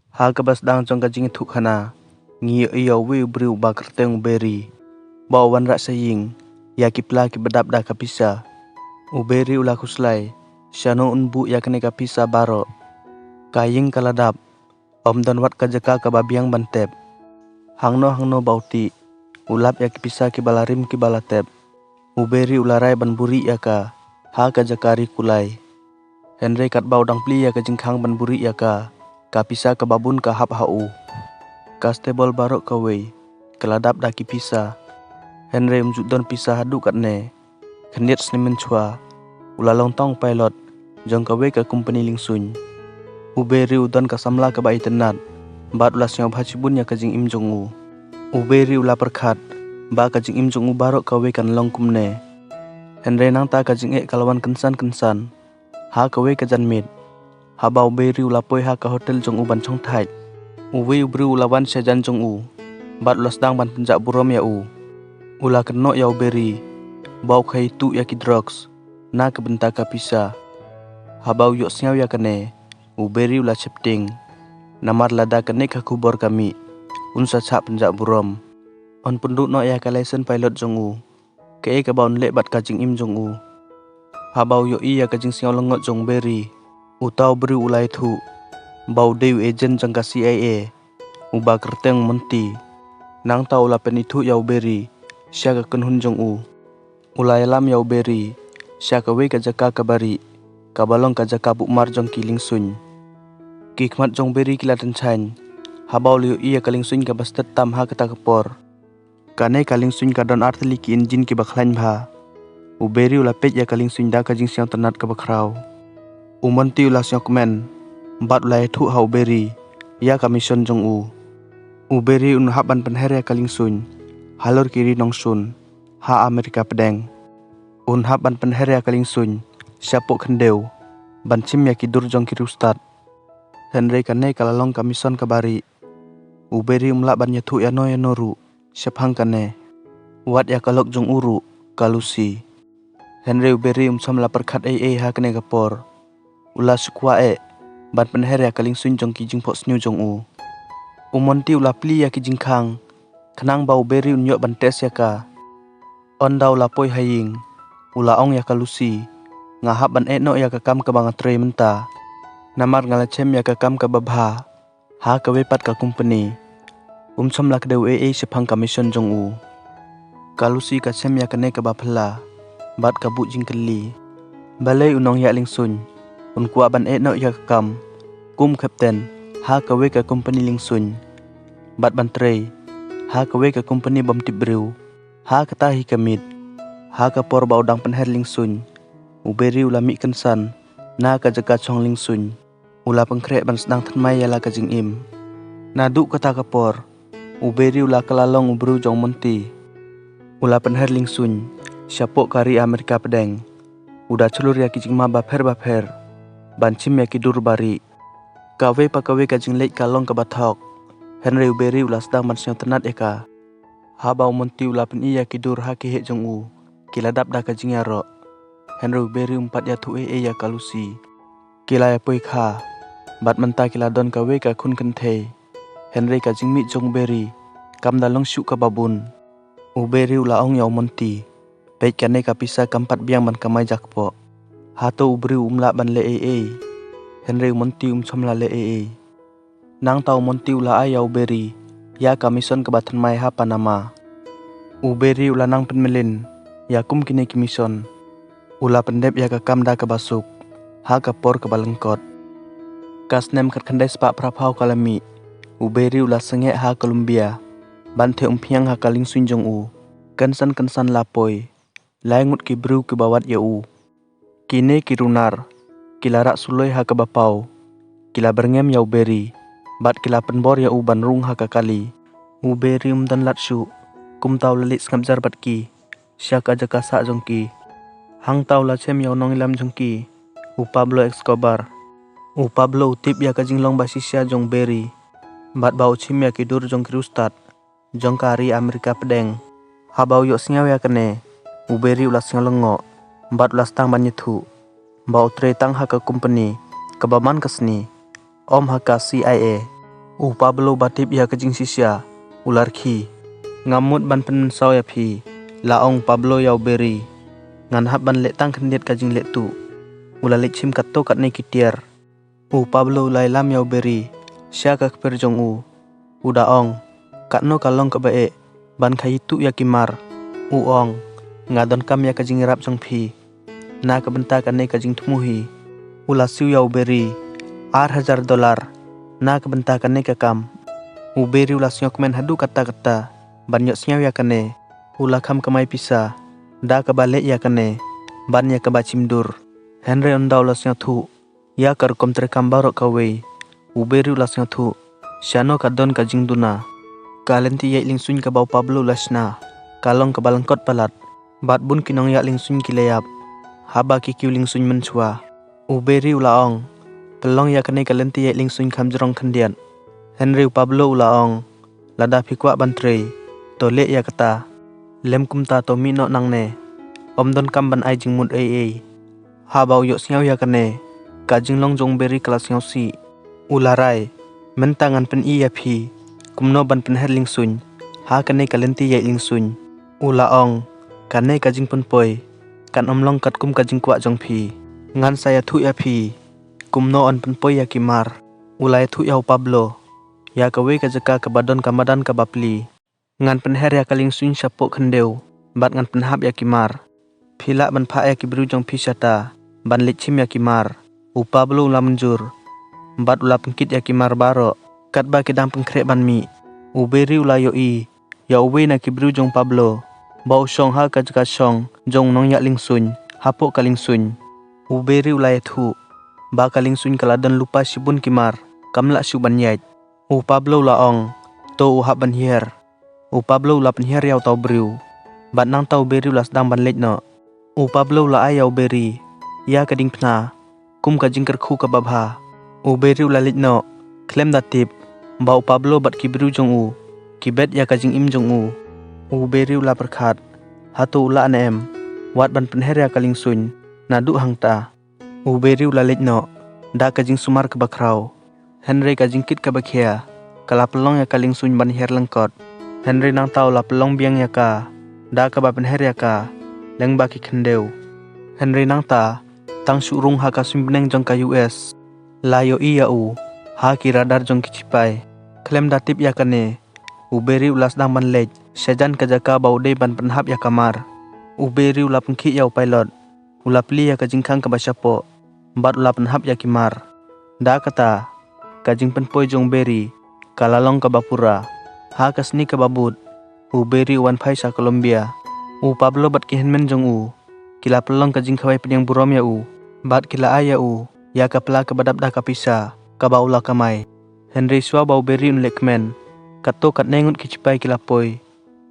Ha kabas dang jong kajing thuk hana ngi iyo wi briu ba kerteng beri ba wan rak saying ya kipla ki bedap da kapisa uberi ula kuslai shano unbu ya kene kapisa baro kaying kaladap om dan wat kajaka kababiang bantep hangno bauti ulap ya kipisa ki balarim ki balatep uberi ularai ban buri ya ka ha kajakari kulai Henry kat bau dang pli ya kajing khang ban buri ya ka kapisa ke babun ka hap hau kastebol barok kawei keladap daki pisa Henry mjuk don pisa hadu kat ne keniat sni menchua ulalong tong pilot jong kawei ka company lingsun uberi udon ka samla ka bai tenat bat ulas nyau bhachibun ya kajing im jongu uberi ula perkhat ba kajing im jongu barok kawei kan long kumne Henry nang ta kajing kalawan kensan ha kawei ka janmit habau beri ulapoi ha ka hotel jong u ban chong thai uwi ubri ulawan syajan jong u bat ulas dang ban penjak burom ya u ula keno ya beri bau khai tu ya ki drugs na ke benta ka pisa habau yok siaw ya kene uberi ula chepting namar lada kene ka kubor kami unsa chak penjak burom on penduk no ya ka license pilot jong u ke ka baun le bat kajing im jong u habau yo i ya kajing siaw lengot jong beri utau beri ulai thu bau dew agent jangka CIA uba kerteng menti nang tau la penithu yau beri sya ka kenhun jong u ulai lam yau beri sya ka we ka jaka kabari kabalong ka jaka bukmar jong kiling sun kikmat jong beri kilatan chan habau liu iya kaling sun ka bastet tam ha kata kapor kane kaling sun ka don artli ki engine ki bakhlain bha uberi ula pet ya kaling sun da ka jing siang tenat ka bakrau umonti ula syok men bat ulai thu hau beri ya kamison jong u uberi un haban penher ya kaling sun halor kiri nong sun ha Amerika pedeng un haban penher ya kaling sun syapok kendeu ban chim ya kidur jong kiri ustad Henry kane kalalong kamison kabari uberi umla ban ya thu ya noru syapang kane wat ya kalok jong uru kalusi Henry uberi umsam la perkhat ha kane kapor ula sukwa ban penher ya kaling sun jong ki jing pok snu jong u umonti ula pli ya ki jing khang khnang bau beri unyok ban tes ya ka on dau la poi haying ula ong ya kalusi ngahap ban no ya ka kam ka bang tre menta namar ngala chem ya ka kam ka babha ha ka wepat ka company umsom la kdeu sepang commission jong u kalusi ka chem ya ka ne ka bapla bat ka bu jing keli balai unong ya ling sun un kuwa ban no ya ka kam kum captain ha ka we ka company ling sun bat ban tre ha ka we ka company bom tibreu ha ka tahi kamit ha ka por bau dang penher ling sun uberi ula mi kensan na ka jaga chong ling sun ula pengkrek ban sedang thenmai ya la ka jing im nadu kata ka por uberi ula kalalong ubru jong monti ula penher ling sun syapok kari Amerika pedeng udah celur ya ki jing ma bapher ban chim ya ki dur bari kawe pa kawe ka jing lek kalong ka bathok Henry uberi ula sedang ban syong tenat eka habau monti ula pen iya ki dur ha ki he jong u kiladap da ka jing ya ro Henry uberi umpat ya thu ya kalusi kila ya poi kha bat menta kila don ka we ka khun kenthe Henry ka jing mi jong beri kam dalong syu ka babun uberi ula ong yau monti pek kane ka pisa kampat biang ban kamai jakpo hato ubri umla ban le Henry monti somla le nang tau monti ula ayau beri ya kamison ke batan mai ha Panama uberi ula nang penmelin ya kum kini kimison ula pendep ya ka kamda ke basuk ha ka por ke balengkot kasnem kat khandai spa prapau kalami uberi ula sengek ha Colombia bante umpiang ha kaling sunjong u kensan lapoi laingut ki bru ke bawat ya u kine kirunar kilarak suloi ha ke bapau kila berngem ya uberi bat kila penbor ya u ban rung ha ka kali uberi dan latsu kum tau lelit ngabjar bat ki syaka jaka sa jongki hang tau la chem ya nong ilam jongki u Pablo Escobar u Pablo utip ya ka jinglong basisya jong beri bat bau chim ya kidur jong kirustat jong kari Amerika pedeng habau yok singaw ya kene uberi ulas singaw lengo bat ulas tang ban nyethu bau tre tang ha ka company kebaman kesni om ha ka CIA Pablo batip ya kajing sisya ular khi ngamut ban pen saw ya phi laong Pablo yau beri ngan hab ban le tang khendiet kajing le tu ulalik chim katto katne kitiar Pablo ulai lam yau beri sya ka kper jong daong katno kalong ka bae ban khai tu ya kimar ong ngadon kam ya kajing rap jong phi na ka benta katne kajing thmuhi ulasiu yau beri $8,000 na ka benta katne ka kam beri ulasiok men hadu kata-kata ban yok siaw ya kane ulakam kamai pisa da ka balik ya kane ban ya ka bachimdur Henry onda ulasnya thu ya kar komtre kambarok kawe beri ulasnya thu syano kadon kajing duna kalenti ya lingsun ka bau Pablo lasna kalong ka balangkot palat bat bun kinong ya lingsun kilayap haba ki kiu lingsun menchua beri ulaong pelong ya kane kalenti ya lingsun kamjrong khendian Henry Pablo ulaong lada phikwa bantre tole ya kata lem kumta to mino nangne omdon kam ban ai jingmut ai habau yok siaw ya kane kajing long jong beri kelas siaw si ularai mentangan pen i ya phi kumno ban pen her lingsun ha kane kalenti ya lingsun ulaong kane kajing pen poi kan omlong kat kum kajing kwa jong phi ngan saya thu ya phi kumno on pen poi ya kimar ulai thu yau Pablo ya kawe kajaka kabadon kamadan kabapli ngan penher ya kaling sun sapok khendeu bat ngan penhap ya kimar phila ban pha ya kibru jong phisata ban lichim ya kimar Pablo lamjur bat ula pengkit ya kimar baro kat ba kidang pengkrek ban mi beri ulayo ya uwe na kibru jong Pablo bau song ha kajaka song jong nong ya lingsun hapok kaling sun beri ulai thu ba kaling sun kaladon lupa sibun kimar kamla suban yait Pablo laong to uhap ban hier Pablo la penhiar yau tau briu bat nang tau beri ulas dang ban lej no Pablo la ayau beri ya kading pna kum kajing kerkhu ka babha beri ula lej no klem datip bau Pablo bat kibru jong kibet ya kajing im jong beri ula perkhat hatu ula anem wat ban penher ya kaling sun nadu hangta beri ula lej no da kajing sumar ka bakrau Henry kajing kit ka bakhia kala pelong ya kaling sun ban her lengkot Henry nang tau la pelong biang ya ka da ka ba penher ya ka leng ba ki khendeu Henry nang ta tang surung ha ka sun beneng jong ka US la yo iya ha ki radar jong ki chipai klem datip ya kane beri ulas dang ban lej sejan ka jaka bau de ban penhap ya kamar beri ula pengki ya pilot ula pli ya kajing khang ka basyapo bat ula penhap ya kimar da kata kajing penpoi jong beri kalalong ka bapura ha kasni ka babut beri wan phai sa Colombia Pablo bat kihenmen jong kila pelong kajing khawai penyang burom ya bat kila aya ya ka pela ka badap da ka pisa ka baula kamai Henry swa bau beri un lekmen kato kat nengut kichipai kila poi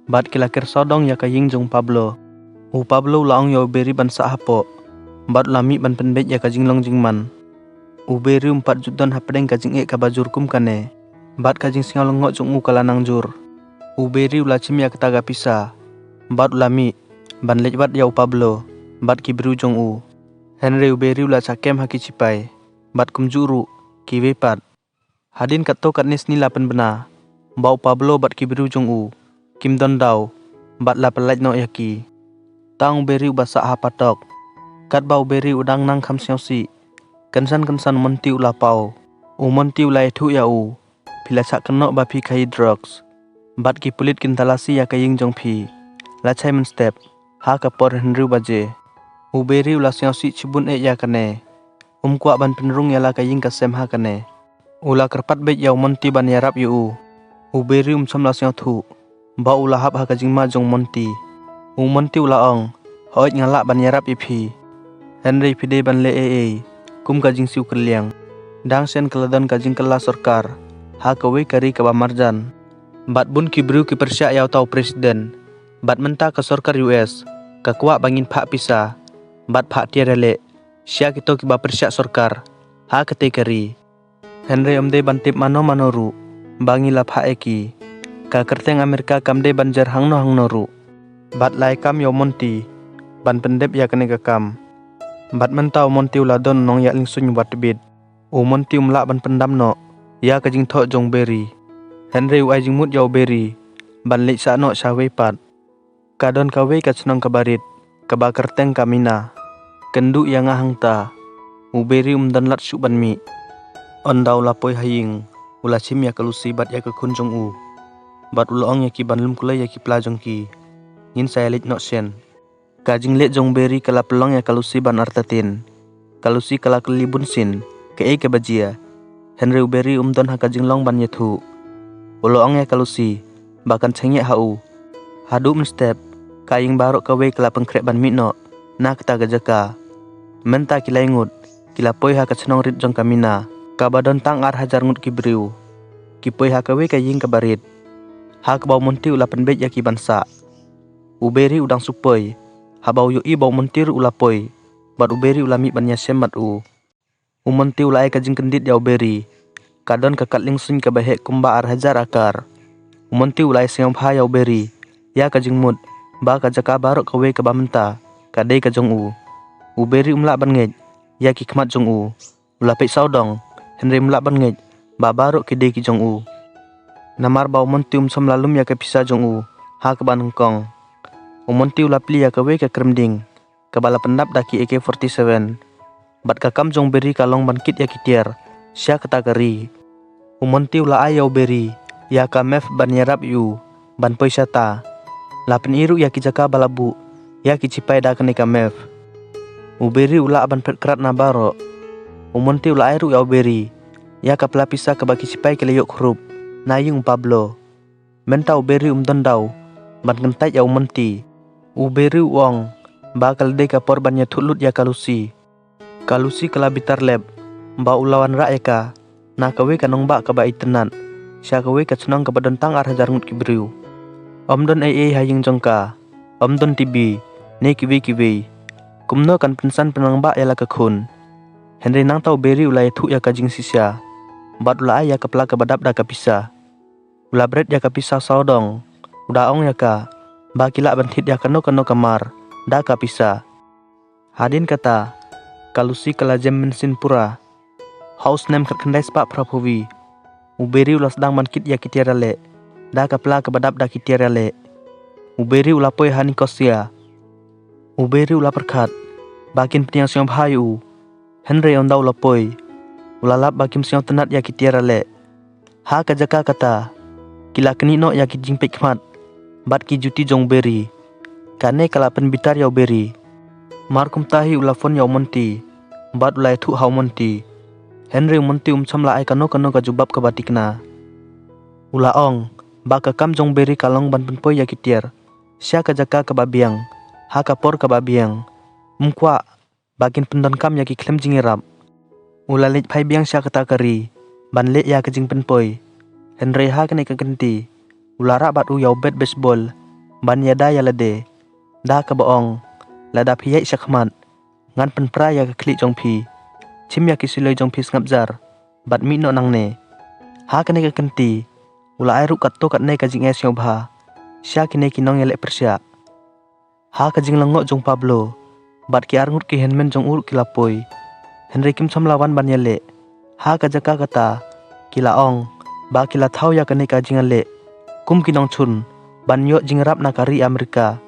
bat kila ker sodong ya ka ying jong Pablo Pablo laong ya beri ban sa hapo bat lami ban penbet ya kajing long jingman beri 4 jutdon hapdeng kajing ka bajur kum kane bat kajing singal ngok jong kalanang jur beri ula chim ya ketaga pisa bat ulami ban lejwat ya Pablo bat kibru jong Henry beri ula cakem haki cipai bat kumjuru kiwepat hadin kato katnis ni lapan bena bau Pablo bat kibru jong kim don dau bat la pelaj no yaki tang beri basa hapatok kat bau beri udang nang kham siausi kansan monti ula pau monti ula thu ya pila sak kenok ba phi khai drugs bat ki pulit kin talasi ya kaying jong phi la chai men step ha ka por Henry baje beri ula siausi chibun ya kane kwa ban penrung ya la kaying ka sem ha kane ula kerpat bet ya monti ban yarap yu beri som la siau thu ba ula hap ha kajing ma jong monti ula ong hoit ngala ban yarap phi Henry pide ban le kum kajing siu kerliang dang sen keladon kajing kela sorkar ha kawe kari ka marjan bat bun kibru ki persya yaw tau presiden bat menta ka sorkar US ka kwa bangin pha pisa bat pha tiarele sya kito ki ba persya sorkar ha kate kari Henry omde ban tip manoru bangi la pha eki ka kerteng Amerika kamde banjar hangno ru bat lai kam yo monti ban pendep ya kane ka kam bat mentau monti uladon nong ya lingsun wat bid monti umla ban pendam no ya ka jing tho jong beri. Henry u ai jing mut yau beri. Ban lik sa no sha wei pat. Kadon ka wei ka chnong ka barit. Ka ba kerteng ka mina. Kendu yang ngahang ta. U beri dan lat syuk ban mi. On daw lapoi haying. Ula chim ya kalusi bat ya ka kun jong u. Bat ulong ya ki ban lum kulai ya ki pla jong ki. Ngin saya lit no sen. Kajing let jong beri kala pelong ya kalusi ban artatin. Kalusi kala kelibun sin. Ke e ke bajia. Henry u beri don ha kajing long ban yethu. Ulong ya kalusi. Bahkan cengye hau. Hadu step. Kaying barok kawe kala pengkrek ban mitno. Na kata gajaka. Menta kila ingut. Kila poi ha kachnong rit jong kamina. Kabadon tang ar hajar ngut kibriu. Kipoi ha kawe kaying kabarit. Ha kabau munti ula penbet ya ki bansa. Uberi udang supoi. Habau yo i bau muntir ula poi. Bat uberi ula mi ban yasem mat u. Umonti ula ai kajing kendit ya uberi. Kadon kakat lingsun ka bahek kumba ar hajar akar. Umonti ula ai sengam pha ya uberi. Ya kajing mut. Ba kajaka barok kawe ka bamenta. Kadai ka jong u. Uberi umla ban ngej. Ya ki khmat jong u. Ula pek saudong. Henry umla ban ngej. Ba barok kidai ki jong u. Namar bau monti som lalum ya ka pisa jong u. Ha ka ban hengkong. Umonti ula pli ya kawe ka kremding. Kabala pendap daki AK-47. Bat kakam jong beri kalong ban kit ya kitier. Sya kata kari. Umonti ula ayau beri. Ya ka mef ban yarap yu. Ban poi syata. Lapin iru ya ki jaka balabu. Ya ki cipai da kene ka mef. Uberi ula ban pet kerat na baro. Umonti ula airu ya uberi. Ya ka pelapisa ka baki cipai ke leyok hrup. Nayung Pablo. Menta uberi dondau. Ban kentai ya umonti. Uberi uong. Bakal de ka porban ya thulut ya kalusi. Kalusi kala bitar leb. Ba ulawan ra ya ka. Na kawe kanong ba ka ba itenan. Sya kawe ka chnong ka badon tang ar hajar ngut kibriu. Omdon ai haying jongka. Omdon tibi. Ne kiwi. Kumno kan pensan penang ba ya la ka khun. Henry nang tau beri ulai thu ya ka jing sisya. Bat ula ya ka pla ka badap da ka pisa. Ula bret ya ka pisa saudong. Uda ong ya ka. Ba kila banthit ya kano kamar. Da ka pisa. Hadin kata. Kalusi kala jem mensin pura. House name kerkendai spak prapovi. Uberi ula sedang mankit ya kitiara le. Da ka pla ka badap da kitiara le. Uberi ula poi hani kosia. Uberi ula perkat. Bakin peniang siang bhayu. Henry on daw lapoi. Ulalap bakim siang tenat ya kitiara le. Ha ka jaka kata. Kila kenino ya ki jingpek khmat. Bat ki juti jong beri. Kane kala pen bitar ya beri. Markum tahi ula fon ya monti. Bat ulai thu hau monti. Henry monti samla ai kano ka jubab ka batikna. Ula ong. Ba ka kam jong beri kalong ban penpoi ya kitiar. Sya ka jaka ka babiang. Ha ka por ka babiang. Mukwa. Bakin pendon kam ya ki klem jingirap. Ula lej pai biang sya kata kari. Ban lej ya ke jing penpoi. Henry ha kene ka genti. Ula ra bat u yau bet baseball. Ban yada ya lade. Da ka baong. Lada piyai syakmat. Ngan penpra ya ka klik jong pi. Chim ya ki siloi jong pi ngapjar. Bat mi no nang ne. Ha kene ka genti. Ula ai ru kat to kat ne ka jing es yau bha. Sya kene ki nong ya lek persya. Ha ka jing langok jong Pablo. Bat ki ar ngut ki henmen jong ur ki lapoi. Henry kim sam lawan ban yale. Ha ka jaka kata. Kila ong. Ba kila thau ya kene ka jing ale. Kum ki nong chun. Ban yo jing rap na kari Amerika.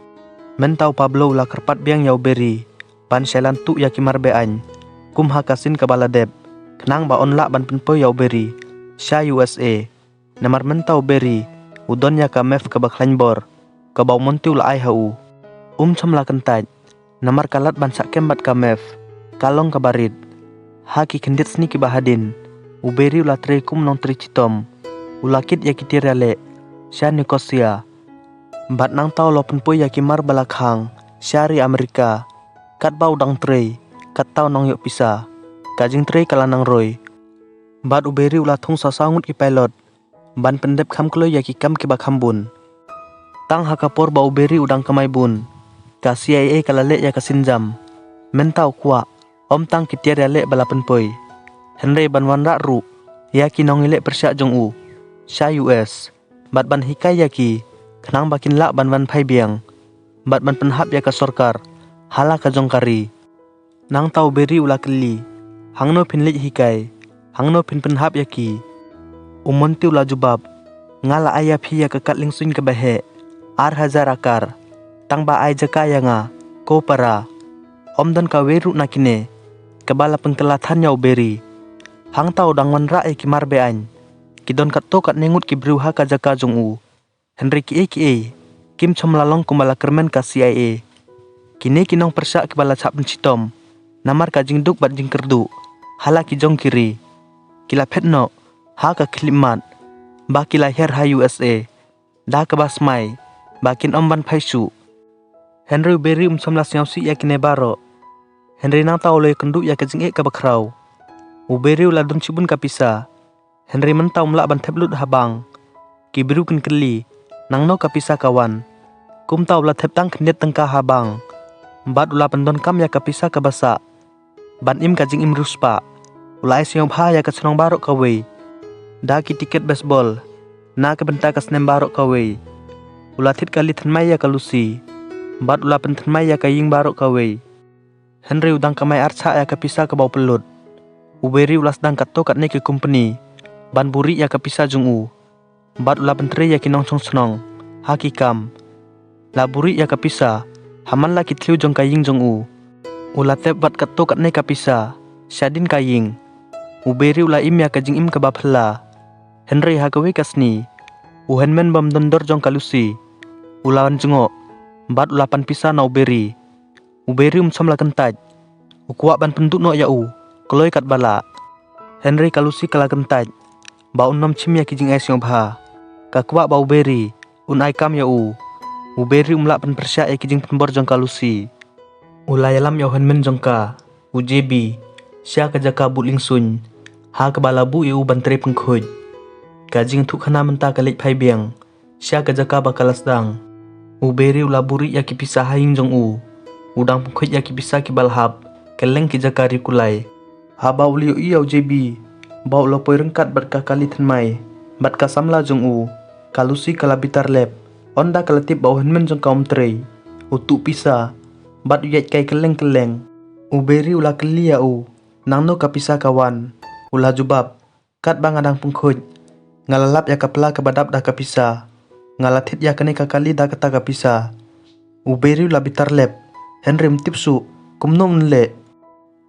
Mentau Pablo ula kerpat biang yau beri. Ban selan tu ya ki marbe any. Kum ha kasin ka baladeb. Kenang ba on la ban penpo yau beri. Sya USA. Namar mentau beri. Udon ya ka mef ka bakhlain bor. Ka bau monti ula ai hau. Cham la kentaj. Namar kalat ban sak kembat ka mef. Kalong ka barit. Ha ki kendit sni ki bahadin. Uberi ula tre kum nong tri citom. Ula kit ya ki tirale. Sya Nikosia. Bat nang tau lo penpo ya ki mar balakhang. Syari Amerika. Kat bau dang tre. Kat tau nong yok pisa. Kajing tre kala nang roy. Bat uberi ula thung sasangut ki pilot. Ban pendep kham klo ya ki kam ki bakham bun. Tang hakapor ba uberi udang kamai bun. Ka CIA kala le ya ka sinjam. Mentau kwa. Om tang ki tiar ya le bala penpoi. Henry ban wan ra ru. Ya ki nong ile persya jong u. Sya US. Bat ban hikai ya ki. Kenang bakin la ban pai biang. Bat ban penhap ya ka sorkar. Hala ka jong kari. Nang tau beri ula keli. Hangno pin lej hikai. Hangno pin penhap ya ki. Umonti ula jubab. Ngala ayah pia kekat lingsun ke behe. Ar hazar akar. Tang ba ay jaka nga. Ko para. Om don ka weru nakine. Kebala pengkelatan ya uberi. Hang tau dang wan rae ki marbean. Ki don kat to kat nengut ki bruha ka jaka jong u. Henry ki e. Kim chom lalong kumbala kermen ka CIA. Kini kinong persa ki bala chap citom. Namar ka jing duk bat jing kerdu. Hala ki jong kiri. Kila petno. Ha ka klimat. Baki lahir ha USA. Dah ke basmai. Bakin omban paisu. Henry beri somlas nyausi ya kine baro. Henry nang tau loy kenduk ya ke jing ka bakrau. Uberi uladun cibun kapisa. Henry mentau melak ban teblut habang. Kibiru kin keli. Nang no kapisa kawan. Kum tau ulat tep tang kendet tengka habang. Bat ula pendon kam ya kapisa kabasa. Ban im ka jing im ruspa. Ula es yang bha ya ke senong barok kawe. Daki tiket baseball. Na ke benta ka senem barok kawe. Ula tit kali thenmai ya kalusi. Bat ula pen thenmai ya ka ying barok kawe. Henry udang kamai arca ya kapisa ke bau pelut. Uberi ulas dang kat to kat ne ke company. Ban buri ya kapisa jung u. Bat ula pentre ya kinong chong senong. Hakikam. La buri ya kapisa. Haman la kitliu jong kaying jong u. Ula tep bat kat to kat ne kapisa. Syadin kaying. Uberi ula im ya kajing im ke bapela. Henry hakawe kasni. Uhenmen bam dondor jong kalusi. Ulawan jengok. Bat ulapan pisa na uberi. Uberi somla kentaj. Ukuak ban penduk no ya u. Keloi kat bala. Henry kalusi kala kentaj. Ba unom cim ya kijing es yang bha. Kakuak ba uberi. Unai kam ya u. Uberi umlak pen persyak ya kijing penbor jong kalusi. Ulayalam ya uhenmen jong ka. UJB. Sya kajaka but lingsun. Ha kebala bu ya u bantre pengkhoj. Kajing tuk hana menta kalik pai biang. Sya kajaka bakalas dang. Uberi ulaburi ya kipisa haing jong u. Udang pengkhoj ya kipisa kibalhab. Keleng ki jaka rikulai. Haba uliu iya UJB. Bau lopoi rengkat berkakali thenmai. Bat kasamla jong u. Kalusi kala bitar lep. Onda kalatip bau henmen jong kaum trei. Utuk pisa. Bat uyat kai keleng-keleng. Uberi ula keli ya u. Nang no kapisa kawan. Ula jubab. Kat bang adang pengkhoj. Ngalalap ya kapela kebadap dah kapisa. Ngalatit ya kene kakali dah kata kapisa. Uberi ula bitar lep. Henry mtipsu. Kumno menle.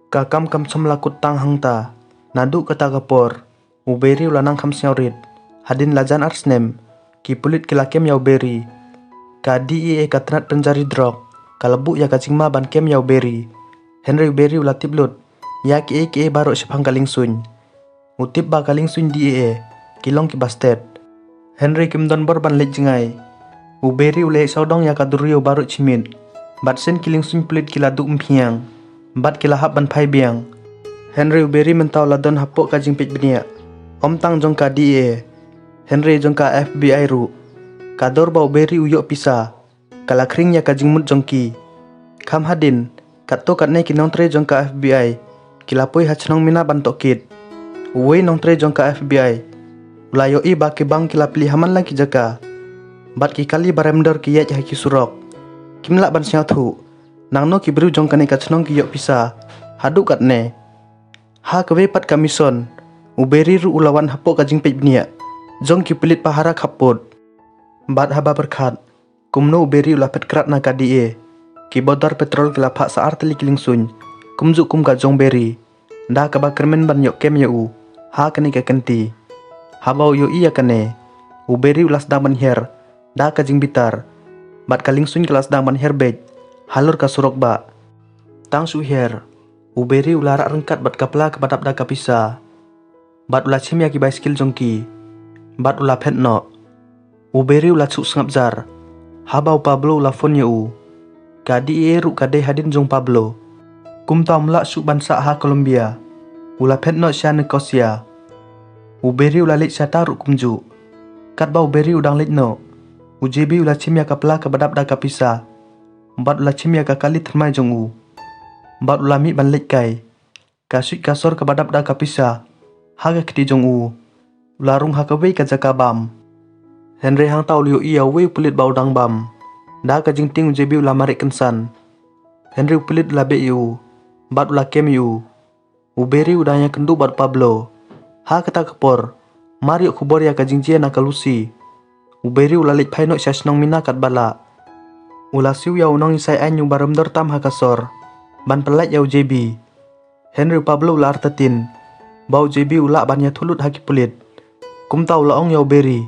Kakam kam somlakut tang hangta. Nadu kata kapor. Uberi ula nang kam syaurit. Hadin lajan arsnem. Ki pulit kilakem ya uberi. Kadi ie katrat penjari drog. Kalebu ya kacingma ban kem ya uberi. Henry uberi ula tiblut. Ya ki barok sipang kaling sun. Utip ba kaling sun di kilong ki bastet. Henry kim don bor ban lej jengai. Uberi ule saudong ya kadurio barok cimit. Bat sen kiling sun pelit kiladu umpiang. Bat kilahap ban pai biang. Henry uberi mentau ladon hapok kajing pit benia. Om tang jong ka di Henry jong ka FBI ru. Kador ba uberi uyok pisa. Kala kring ya kajing mut jong ki. Kam hadin. Kat to kat ne kinong tre jong ka FBI. Kilapoi hachnong mina ban tokit. Uwe nong tre jong ka FBI. Ulayo i ba ke bang kilapli haman lang ki jaka. Bat ki kali baremdor ki yaj haki surok. Kimlak ban syathu. Nang no ki bru jong kane kachnong ki yok pisa. Haduk kat ne. Ha kewe pat kamison. Uberi ru ulawan hapok kajing pej benia. Jong ki pelit pahara kapot. Bat haba berkat. Kumno uberi ulapet kerat na kadi Ki bodor petrol kilapak saar teli kiling sun. Kumjuk kum ka jong beri. Dah ka bakermen ban yok kem ya u. Ha kene ka kenti. Habau yo iya kene. Uberi ulas dang ban her. Dah ka jing bitar. Bat kaling sun kelas dang ban her bej. Halur ka surok ba. Tang su her. Uberi ularak rengkat bat kapla kepadap dah ka pisa. Bat ula cim ya ki baiskil jongki. Bat ula pet no. Uberi ula cuk sengap jar. Habau Pablo ula phone ya u. Kadi ruk kade hadin jong Pablo. Kum tau melak suk bansa ha Colombia. Ula pet no sya Nicosia. Uberi ula lit sya taruk kumju. Kat ba uberi udang lit no. UJB ula cim ya kapela kebadap dah kapisa. Bat ula cim ya kakali termai jong u. Bat ula mi ban lit kai. Kasut kasor kebadap dah kapisa. Haga kiti jong u. Ula rung hakawe ka jaka bam. Henry hang tau liu iya we pulit bau dang bam. Dah ka jing ting UJB ula marik kensan. Henry pulit ula be yu. Bat ula kem yu. Uberi udahnya kendu bat Pablo. Ha kata kepor. Mari kubor ya ka jingjia na kalusi. Uberi ulalit painok syasnong mina kat bala. Ulasiu ya unong isay anyung barumdor tam hakasor. Ban pelat yau JB. Henry Pablo ular tetin. Bau JB ulak ban ya tulut haki pulit. Kumta ulaong yau beri.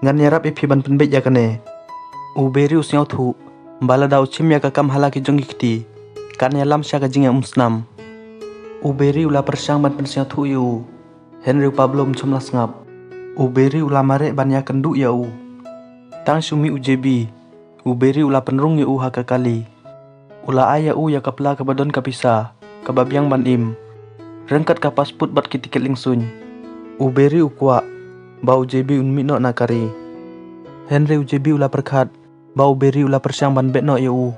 Ngan nyarap ipi ban penbet ya kene. Uberi usyau thu. Bala dau cim ya kakam halaki jong ikti. Kan ya lam syaka jing ya umsnam. Uberi ula persyang ban pensyau thu yu. Henry Pablo mcumlas ngap. Uberi ula marek ban ya kenduk ya u. Tang sumi UJB. Uberi ula penrung ya u haka kali. Ula aya u ya kapla kabadon kapisa. Kababiang ban im. Rengkat ka pasput bat kitiket lingsun. Uberi ukwa. Bau UJB unmi no nakari. Henry UJB ula perkat. Bau Uberi ula persyang ban bet no ya u.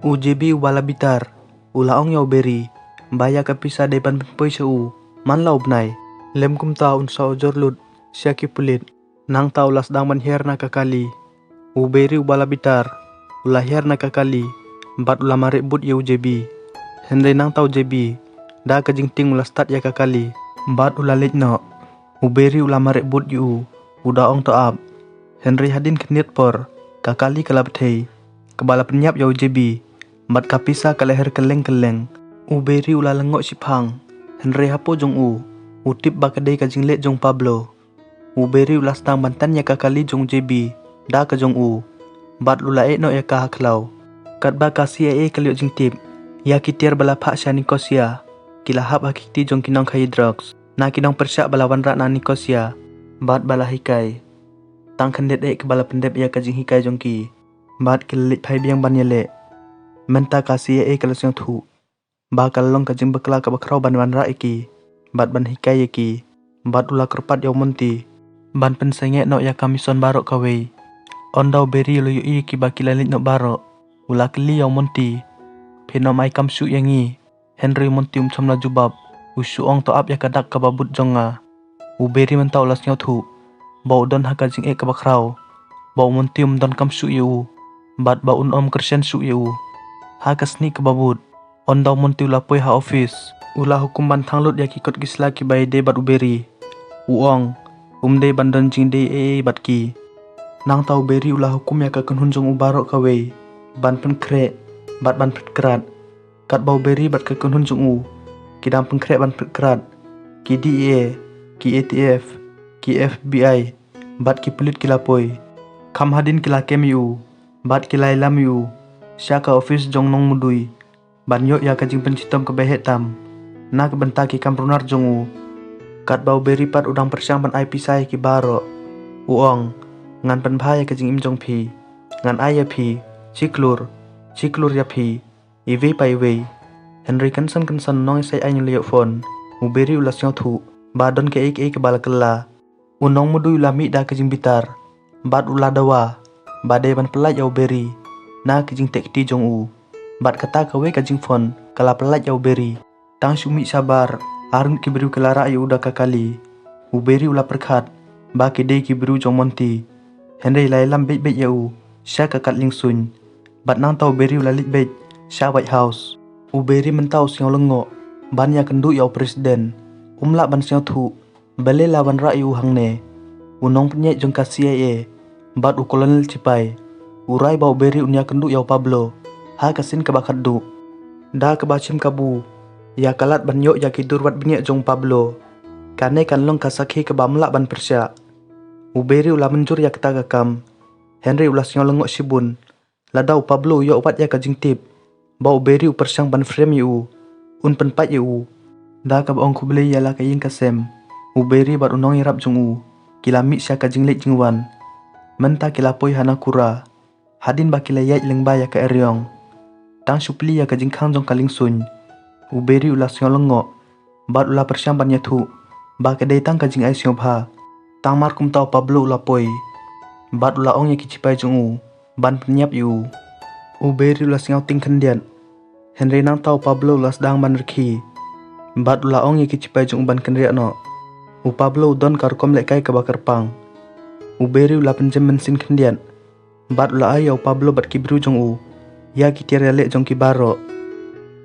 UJB ubala bitar. Ula ong ya Uberi. Baya kapisa depan penpoi sa u. Man lau bnai. Lem kum taun sa ojor lut. Syaki pulit. Nang tau las dang ban her na kakali. Uberi ubala bitar. Ula her na kakali. Bat ula marik but ya UJB. Henry nang tau JB. Da kajing ting ula start ya kakali. Bat ula late no. Uberi ula marik but yu. Uda ong toap. Henry hadin kenit por. Kakali kalabthei. Kebala penyap ya UJB. Bat kapisa ka leher keleng-keleng. Uberi ula lengok sipang. Henry hapo jong u. Utip bakadei kajing let jong Pablo. Uberi ula stang bantan ya kakali jong JB. Da ka jong u. Bat ula no ya ka haklau. Kat ba kasi kaliok jing tip. Ya kitiar bala pak sya Nikosia. Kilahap hakikti jong kinong kayi drugs. Na kinong persyak bala wanrak na Nikosia. Bat bala hikai. Tang kendet ke bala pendep ya kajing hikai jong ki. Bat kilit pai biang ban yele. Menta kasi kalasyong thu. Bakal long kajing bekla ka bakrau ban wanrak iki. Bat ban hikai iki. Bat ula kerpat yaw monti. Ban pensengek no ya kamison barok kawei. Ondau beri loyo iki bakilalit no barok. Ula keli yaw monti. Pino mai kamsu yangi. Henry monti umcomla jubab. Usu ong toap ya kadak kababut jonga. Uberi mentau las nyaw thu. Bau don hakajing ka bakrau. Bau monti don kamsu yu. Bat bau om kersen su yu. Hakas ni kababut. Ondau monti ula poi ha office. Ula hukum ban thanglut ya kikot gisla ki bai de bat Uberi. Uong. Umde ban don jing de bat ki. Nang tau beri ula hukum ya ka kenhunjung ubarok kawei. Ban pen krek. Bat ban pet kerat. Kat bau beri bat ka kenhunjung u. Kidang pen krek ban pet kerat. Ki DEA. Ki ATF. Ki FBI. Bat ki pelit kilapoi. Kam hadin kila kem yu. Bat kilai lam yu. Syaka office jong nong mudui. Ban yok ya kajing pencitom ke behet tam. Na kebenta ki kam runar jong u. Kat bau beri pat udang persyang ban ai pisai ki baro. Uong. Ngan pen bahaya kajing im jong pi. Ngan ayah pi. Ciklur. Ciklur ya pi. Iwe pa iwe. Henry kensan nong isay ay liok phone. Uberi ulas nyaw thu. Badon ke ke bala kela. Unong mudui lami da kajing bitar. Bat ula dawa. Badai ban pelat ya Uberi. Na kajing tekti jong u. Bat kata kawe kajing phone. Kala pelat ya Uberi. Tang sumi sabar. Arun kibiru kelara ayu udah kakali. Uberi ula perkat. Baki dei kibiru jong monti. Henry lailam bet ya u. Sya kakat lingsun. Bat nang tau Uberi ula lit bet. Sya White House. Uberi mentau siang lengok. Ban ya kenduk ya presiden. Umlak ban siang thu. Bale lawan rayu hangne. Unong penyek jong ka CIA. Bat u kolonel cipai. Urai bau Uberi unya kenduk ya Pablo. Ha kasin kebakat du. Da kebacim kabu. Ya kalat ban yok ya kidur wat binyak jong Pablo. Kane kan long kasakhi ke bamlak ban persyak. Uberi ula menjur ya kita kakam. Henry ula siang lengok sibun. Ladau Pablo yok upat ya kajing tip. Bau Uberi u persyang ban frame yu. Un penpat yu. Da kabong kubeli ya la kayin kasem. Uberi bat unong irap jong u. Kilami sya kajing lek jingwan. Menta kilapoi hana kura. Hadin bakila yait lengba ya ka eryong. Tang supli ya kajing kang jong kalingsun. Uberi ula siang lengok. Bat ula persyang ban ya thu. Ba kedai tang kajing ai siang bha. Tang mar kum tau Pablo ula poi. Bat ula ong ya kicipai jong u. Ban penyap yu. Uberi ula siang ting kendian. Henry nang tau Pablo ula sedang ban rekhi. Bat ula ong ya kicipai jong ban kendriak no. U Pablo don karkom lek kai ke bakar pang. Uberi ula penjem mensin kendian. Bat ula ayau Pablo bat kibiru jong u. Ya kitiar ya lek jong kibaro.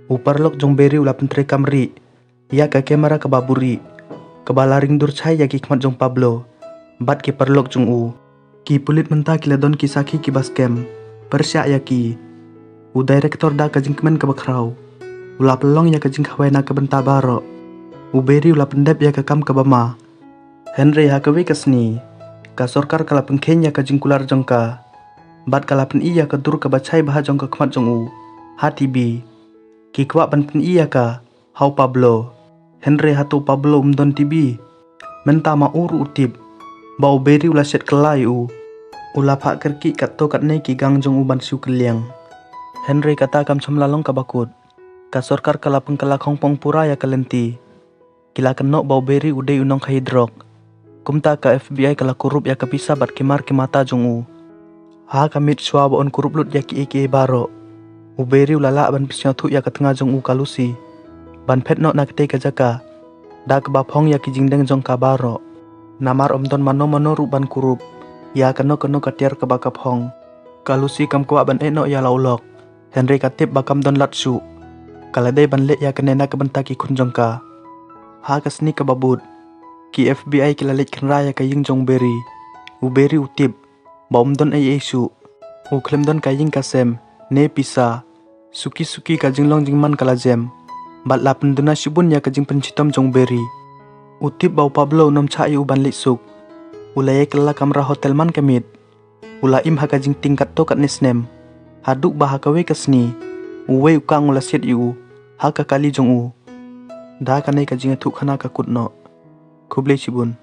Uparlok jong beri ula pentre kamri. Ya ka kamera ke baburi. Kabalaring durchay ya ki khmat jong Pablo. Bat ki perlok jong u. Ki pulit menta ki ladon ki sakhi ki baskem. Persya ya ki. U direktor da ka jingkemen ka bakrau. Ula pelong ya ka jingkhawai na ka benta baro. U beri ula pendep ya ka kam ka bama. Henry ha ka wekasni. Ka sorkar kala pengkhen ya ka jingkular jong ka. Bat kala pen iya ka dur ka bacai bah jong ka khmat jong u. Hati bi. Ki kwa ban pen iya ka. Hau Pablo. Henry hatu Pablo umdon tibi. Menta ma uru utip. Bau beri ula set kelai u. Ula pak kerki kat to kat nei ki gang jong u ban siu keliang. Henry kata kam samlalong ka bakut. Ka sorkar kala pengkala khongpong pura ya kalenti. Kila kenok bau beri udai unong ka hidrok. Kumta ka FBI kala kurup ya kapisa bat kimar ki mata jong u. Ha kamit swa baon kurup lut ya ki eke baro. U beri ulala ban pisnya thu ya ka tengah jong u kalusi. Ban pet nok nak te ka jaka. Da ka bapong ya ki jingdeng jong ka baro. Namar omdon mano ruban kurup. Ya kano ka tiar ka bakap hong. Kalusi kam kwa ban eno ya laulok. Henry katip bakam don latsu. Kaladai ban let ya kenena ka bentaki kunjong ka. Ha kasni ka babut. Ki FBI kilalit kenra ya ka ying jong beri. U beri utip. Baum don ay isu. U klem don ka ying kasem. Ne pisa. Suki ka jinglong jingman kalajem. Bat lapen duna shibun ya ka jing pencitom jong beri. Utip bau Pablo nom cha yu ban litsuk. Ulaya kala kamera hotel man kemit. Ula im ha ka jing tingkat to kat nisnem. Haduk bah ka we kasni. Uwe ukang ula siat yu. Ha ka kali jong u. Da kanai ka jing thuk khana ka kutno. Kublai chibun.